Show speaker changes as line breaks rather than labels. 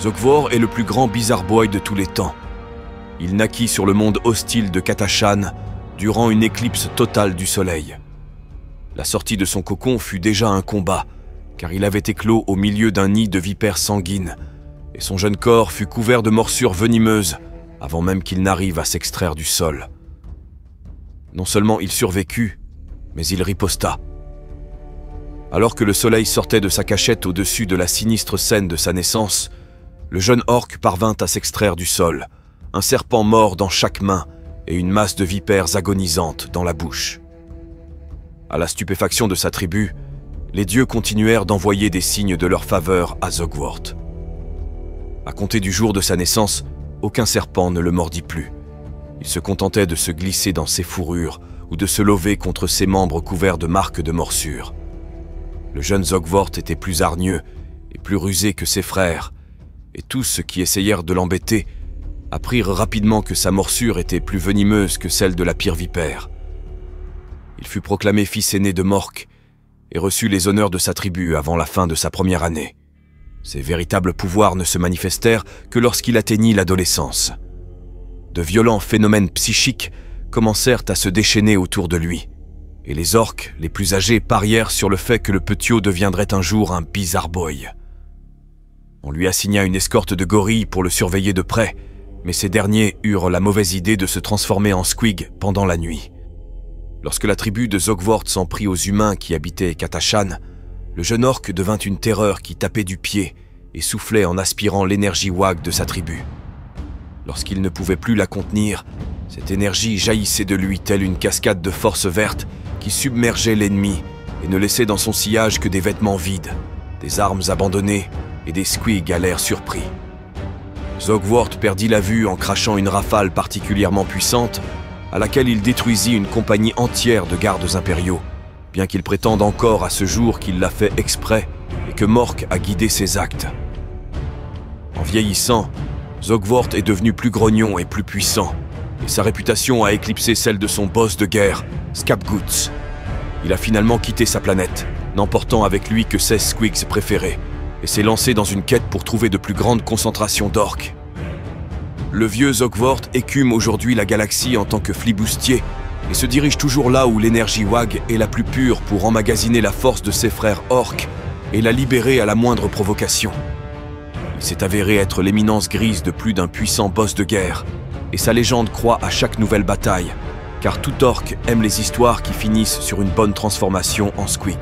Zogvor est le plus grand Bizarre Boy de tous les temps. Il naquit sur le monde hostile de Katashan durant une éclipse totale du soleil. La sortie de son cocon fut déjà un combat, car il avait éclos au milieu d'un nid de vipères sanguines, et son jeune corps fut couvert de morsures venimeuses avant même qu'il n'arrive à s'extraire du sol. Non seulement il survécut, mais il riposta. Alors que le soleil sortait de sa cachette au-dessus de la sinistre scène de sa naissance, le jeune orc parvint à s'extraire du sol, un serpent mort dans chaque main et une masse de vipères agonisantes dans la bouche. À la stupéfaction de sa tribu, les dieux continuèrent d'envoyer des signes de leur faveur à Zogwort. À compter du jour de sa naissance, aucun serpent ne le mordit plus. Il se contentait de se glisser dans ses fourrures ou de se lever contre ses membres couverts de marques de morsures. Le jeune Zogwort était plus hargneux et plus rusé que ses frères, et tous ceux qui essayèrent de l'embêter apprirent rapidement que sa morsure était plus venimeuse que celle de la pire vipère. Il fut proclamé fils aîné de Mork et reçut les honneurs de sa tribu avant la fin de sa première année. Ses véritables pouvoirs ne se manifestèrent que lorsqu'il atteignit l'adolescence. De violents phénomènes psychiques commencèrent à se déchaîner autour de lui, et les orques les plus âgés parièrent sur le fait que le petiot deviendrait un jour un Bizarre Boy. On lui assigna une escorte de gorilles pour le surveiller de près, mais ces derniers eurent la mauvaise idée de se transformer en squig pendant la nuit. Lorsque la tribu de Zogwort s'en prit aux humains qui habitaient Katashan, le jeune orc devint une terreur qui tapait du pied et soufflait en aspirant l'énergie wag de sa tribu. Lorsqu'il ne pouvait plus la contenir, cette énergie jaillissait de lui telle une cascade de force verte qui submergeait l'ennemi et ne laissait dans son sillage que des vêtements vides, des armes abandonnées et des squigs à l'air surpris. Zogwort perdit la vue en crachant une rafale particulièrement puissante à laquelle il détruisit une compagnie entière de gardes impériaux, bien qu'il prétende encore à ce jour qu'il l'a fait exprès et que Mork a guidé ses actes. En vieillissant, Zogwort est devenu plus grognon et plus puissant, et sa réputation a éclipsé celle de son boss de guerre, Scapgoots. Il a finalement quitté sa planète, n'emportant avec lui que 16 squigs préférés, et s'est lancé dans une quête pour trouver de plus grandes concentrations d'orques. Le vieux Zogwort écume aujourd'hui la galaxie en tant que flibustier et se dirige toujours là où l'énergie wag est la plus pure pour emmagasiner la force de ses frères orques et la libérer à la moindre provocation. Il s'est avéré être l'éminence grise de plus d'un puissant boss de guerre, et sa légende croît à chaque nouvelle bataille, car tout orc aime les histoires qui finissent sur une bonne transformation en squig.